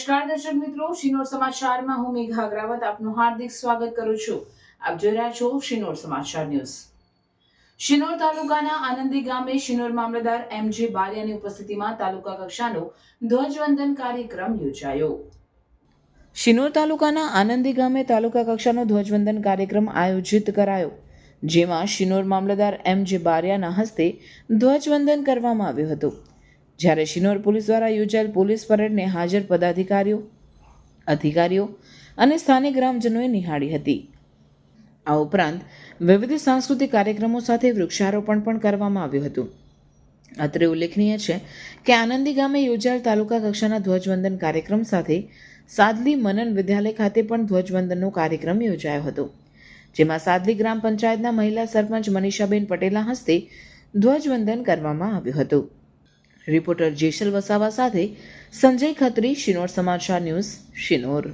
નમસ્કાર દર્શક મિત્રો, શિનોર સમાચારમાં હું મેઘા અગ્રવાલ આપનું હાર્દિક સ્વાગત કરું છું. આપ જોઈ રહ્યા છો શિનોર સમાચાર ન્યૂઝ. શિનોર તાલુકાના આનંદી ગામે શિનોર મામલતદાર એમ.જે. બારિયાની ઉપસ્થિતિમાં તાલુકા કક્ષાનો ધ્વજવંદન કાર્યક્રમ યોજાયો. શિનોર તાલુકાના આનંદી ગામે તાલુકા કક્ષાનો ધ્વજવંદન કાર્યક્રમ આયોજિત કરાયો, જેમાં શિનોર મામલતદાર એમ.જે. બારિયાના હસ્તે ધ્વજવંદન કરવામાં આવ્યું હતું. જ્યારે શિનોર પોલીસ દ્વારા યોજાયેલ પોલીસ પરેડને હાજર પદાધિકારીઓ, અધિકારીઓ અને સ્થાનિક ગ્રામજનોએ નિહાળી હતી. આ ઉપરાંત વિવિધ સાંસ્કૃતિક કાર્યક્રમો સાથે વૃક્ષારોપણ પણ કરવામાં આવ્યું હતું. અત્રે ઉલ્લેખનીય છે કે આનંદી ગામે યોજાયેલ તાલુકા કક્ષાના ધ્વજવંદન કાર્યક્રમ સાથે સાદલી મનન વિદ્યાલય ખાતે પણ ધ્વજવંદનનો કાર્યક્રમ યોજાયો હતો, જેમાં સાદલી ગ્રામ પંચાયતના મહિલા સરપંચ મનીષાબેન પટેલના હસ્તે ધ્વજવંદન કરવામાં આવ્યું હતું. રિપોર્ટર જેસલ વસાવા સાથે સંજય ખત્રી, શિનોર સમાચાર ન્યૂઝ, શિનોર.